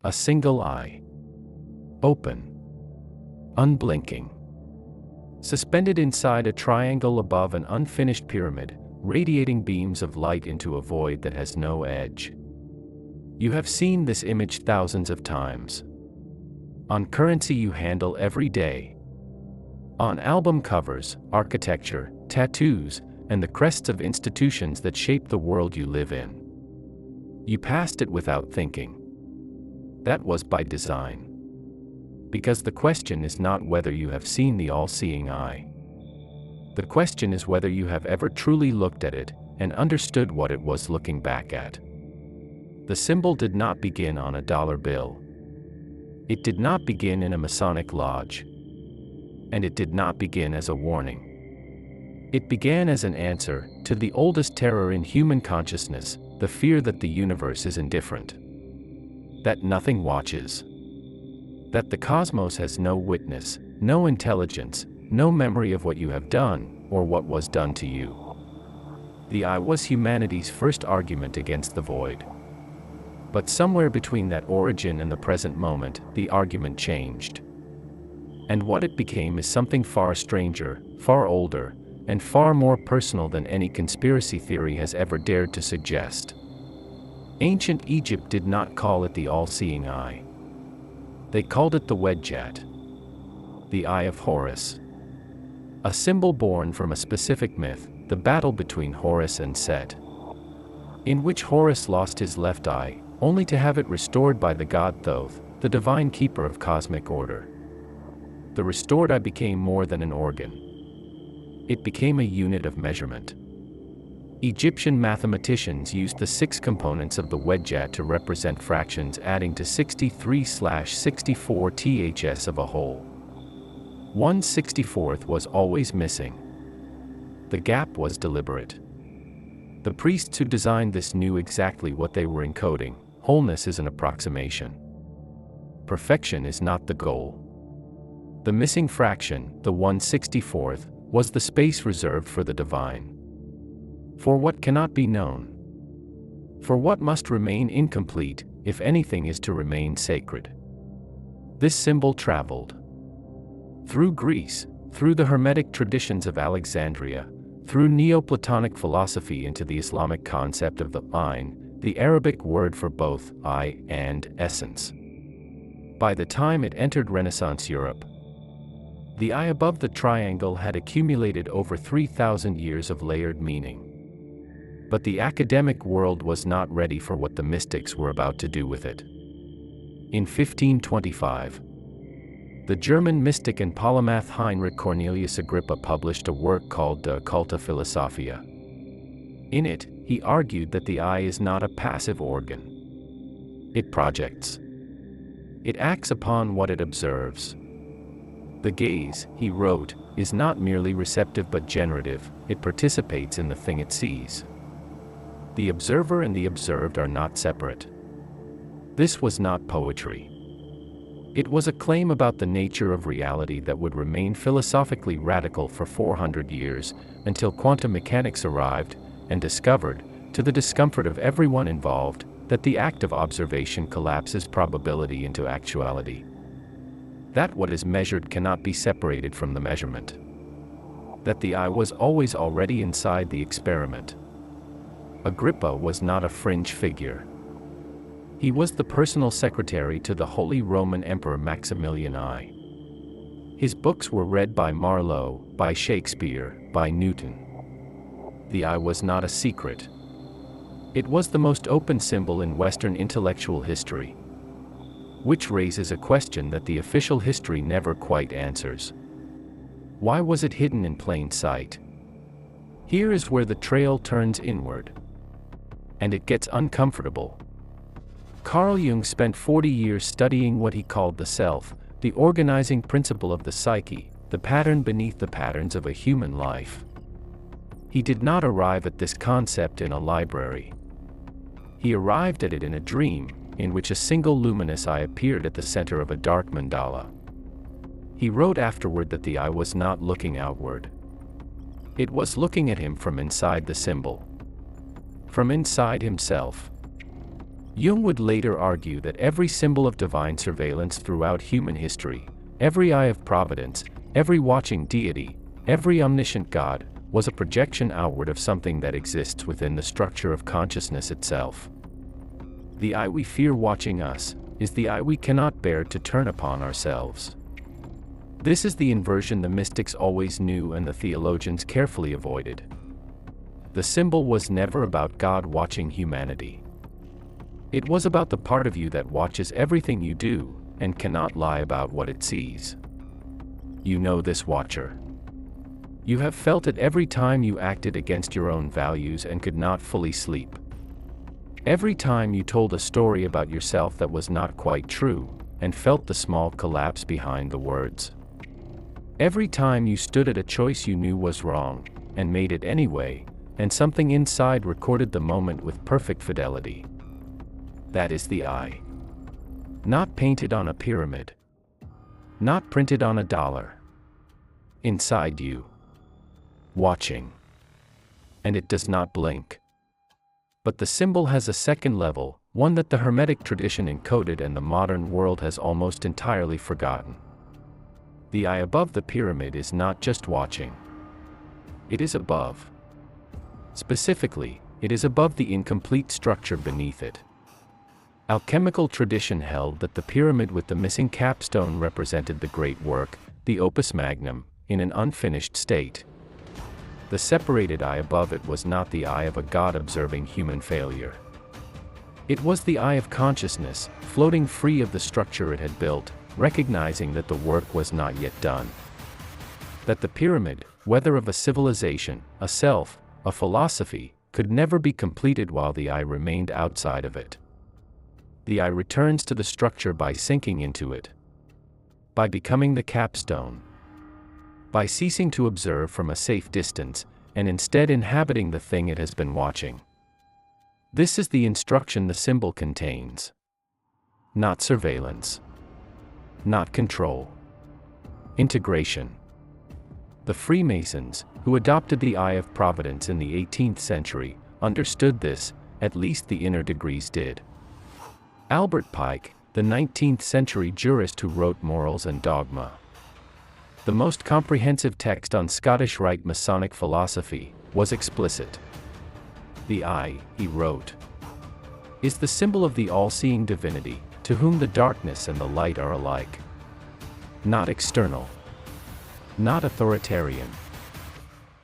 A single eye. Open. Unblinking. Suspended inside a triangle above an unfinished pyramid, radiating beams of light into a void that has no edge. You have seen this image thousands of times. On currency you handle every day. On album covers, architecture, tattoos, and the crests of institutions that shape the world you live in. You passed it without thinking. That was by design. Because the question is not whether you have seen the all-seeing eye. The question is whether you have ever truly looked at it and understood what it was looking back at. The symbol did not begin on a dollar bill. It did not begin in a Masonic lodge. And it did not begin as a warning. It began as an answer to the oldest terror in human consciousness, the fear that the universe is indifferent. That nothing watches. That the cosmos has no witness, no intelligence, no memory of what you have done, or what was done to you. The eye was humanity's first argument against the void. But somewhere between that origin and the present moment, the argument changed. And what it became is something far stranger, far older, and far more personal than any conspiracy theory has ever dared to suggest. Ancient Egypt did not call it the all-seeing eye. They called it the Wedjat, the Eye of Horus. A symbol born from a specific myth, the battle between Horus and Set, in which Horus lost his left eye, only to have it restored by the god Thoth, the divine keeper of cosmic order. The restored eye became more than an organ. It became a unit of measurement. Egyptian mathematicians used the 6 components of the Wedjat to represent fractions adding to 63/64 ths of a whole. 1/64th was always missing. The gap was deliberate. The priests who designed this knew exactly what they were encoding. Wholeness is an approximation. Perfection is not the goal. The missing fraction, the 1/64th, was the space reserved for the divine. For what cannot be known. For what must remain incomplete, if anything is to remain sacred. This symbol traveled through Greece, through the Hermetic traditions of Alexandria, through Neoplatonic philosophy into the Islamic concept of the Ayn, the Arabic word for both eye and essence. By the time it entered Renaissance Europe, the eye above the triangle had accumulated over 3,000 years of layered meaning. But the academic world was not ready for what the mystics were about to do with it. In 1525, the German mystic and polymath Heinrich Cornelius Agrippa published a work called De Occulta Philosophia. In it, he argued that the eye is not a passive organ. It projects. It acts upon what it observes. The gaze, he wrote, is not merely receptive but generative, it participates in the thing it sees. The observer and the observed are not separate. This was not poetry. It was a claim about the nature of reality that would remain philosophically radical for 400 years, until quantum mechanics arrived, and discovered, to the discomfort of everyone involved, that the act of observation collapses probability into actuality. That what is measured cannot be separated from the measurement. That the eye was always already inside the experiment. Agrippa was not a fringe figure. He was the personal secretary to the Holy Roman Emperor Maximilian I. His books were read by Marlowe, by Shakespeare, by Newton. The eye was not a secret. It was the most open symbol in Western intellectual history, which raises a question that the official history never quite answers. Why was it hidden in plain sight? Here is where the trail turns inward. And it gets uncomfortable. Carl Jung spent 40 years studying what he called the self, the organizing principle of the psyche, the pattern beneath the patterns of a human life. He did not arrive at this concept in a library. He arrived at it in a dream, in which a single luminous eye appeared at the center of a dark mandala. He wrote afterward that the eye was not looking outward. It was looking at him from inside the symbol. From inside himself. Jung would later argue that every symbol of divine surveillance throughout human history, every eye of providence, every watching deity, every omniscient God, was a projection outward of something that exists within the structure of consciousness itself. The eye we fear watching us is the eye we cannot bear to turn upon ourselves. This is the inversion the mystics always knew and the theologians carefully avoided. The symbol was never about God watching humanity. It was about the part of you that watches everything you do, and cannot lie about what it sees. You know this watcher. You have felt it every time you acted against your own values and could not fully sleep. Every time you told a story about yourself that was not quite true, and felt the small collapse behind the words. Every time you stood at a choice you knew was wrong, and made it anyway, and something inside recorded the moment with perfect fidelity. That is the eye. Not painted on a pyramid. Not printed on a dollar. Inside you. Watching. And it does not blink. But the symbol has a second level, one that the Hermetic tradition encoded and the modern world has almost entirely forgotten. The eye above the pyramid is not just watching. It is above. Specifically, it is above the incomplete structure beneath it. Alchemical tradition held that the pyramid with the missing capstone represented the great work, the opus magnum, in an unfinished state. The separated eye above it was not the eye of a god observing human failure. It was the eye of consciousness, floating free of the structure it had built, recognizing that the work was not yet done. That the pyramid, whether of a civilization, a self, a philosophy, could never be completed while the eye remained outside of it. The eye returns to the structure by sinking into it. By becoming the capstone. By ceasing to observe from a safe distance, and instead inhabiting the thing it has been watching. This is the instruction the symbol contains. Not surveillance. Not control. Integration. The Freemasons, who adopted the Eye of Providence in the 18th century, understood this, at least the inner degrees did. Albert Pike, the 19th century jurist who wrote Morals and Dogma, the most comprehensive text on Scottish Rite Masonic philosophy, was explicit. The eye, he wrote, is the symbol of the all-seeing divinity, to whom the darkness and the light are alike. Not external. Not authoritarian.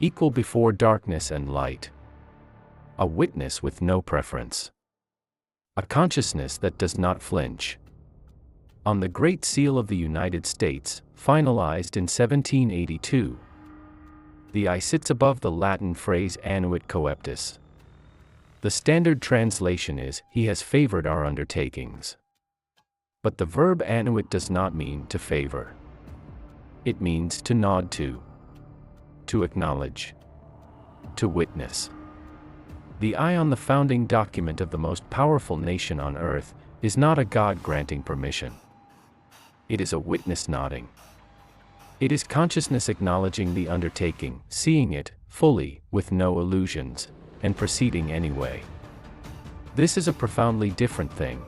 Equal before darkness and light. A witness with no preference. A consciousness that does not flinch. On the Great Seal of the United States, finalized in 1782, the eye sits above the Latin phrase annuit coeptis. The standard translation is, he has favored our undertakings. But the verb annuit does not mean to favor. It means to nod to acknowledge, to witness. The eye on the founding document of the most powerful nation on earth is not a God granting permission. It is a witness nodding. It is consciousness acknowledging the undertaking, seeing it fully, with no illusions, and proceeding anyway. This is a profoundly different thing.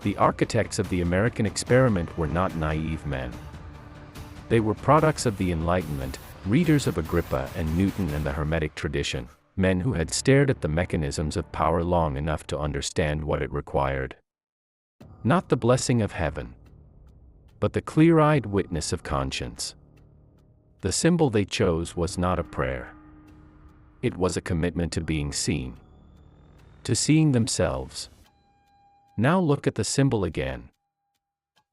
The architects of the American experiment were not naive men. They were products of the Enlightenment, readers of Agrippa and Newton and the Hermetic tradition. Men who had stared at the mechanisms of power long enough to understand what it required. Not the blessing of heaven, but the clear-eyed witness of conscience. The symbol they chose was not a prayer. It was a commitment to being seen. To seeing themselves. Now look at the symbol again.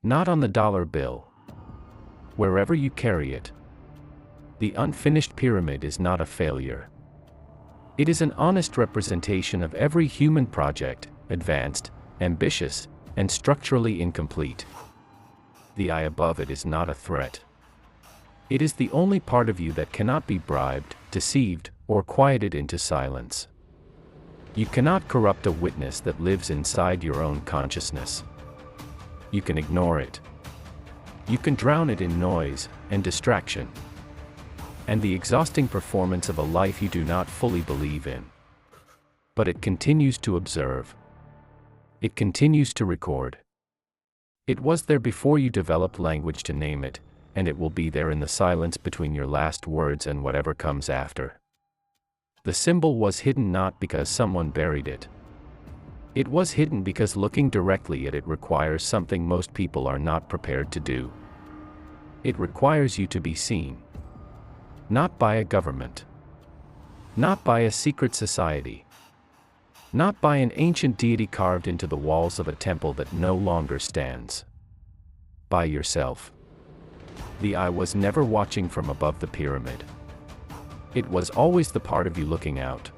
Not on the dollar bill. Wherever you carry it. The unfinished pyramid is not a failure. It is an honest representation of every human project, advanced, ambitious, and structurally incomplete. The eye above it is not a threat. It is the only part of you that cannot be bribed, deceived, or quieted into silence. You cannot corrupt a witness that lives inside your own consciousness. You can ignore it. You can drown it in noise and distraction. And the exhausting performance of a life you do not fully believe in. But it continues to observe. It continues to record. It was there before you developed language to name it, and it will be there in the silence between your last words and whatever comes after. The symbol was hidden not because someone buried it. It was hidden because looking directly at it requires something most people are not prepared to do. It requires you to be seen. Not by a government. Not by a secret society. Not by an ancient deity carved into the walls of a temple that no longer stands. By yourself. The eye was never watching from above the pyramid. It was always the part of you looking out.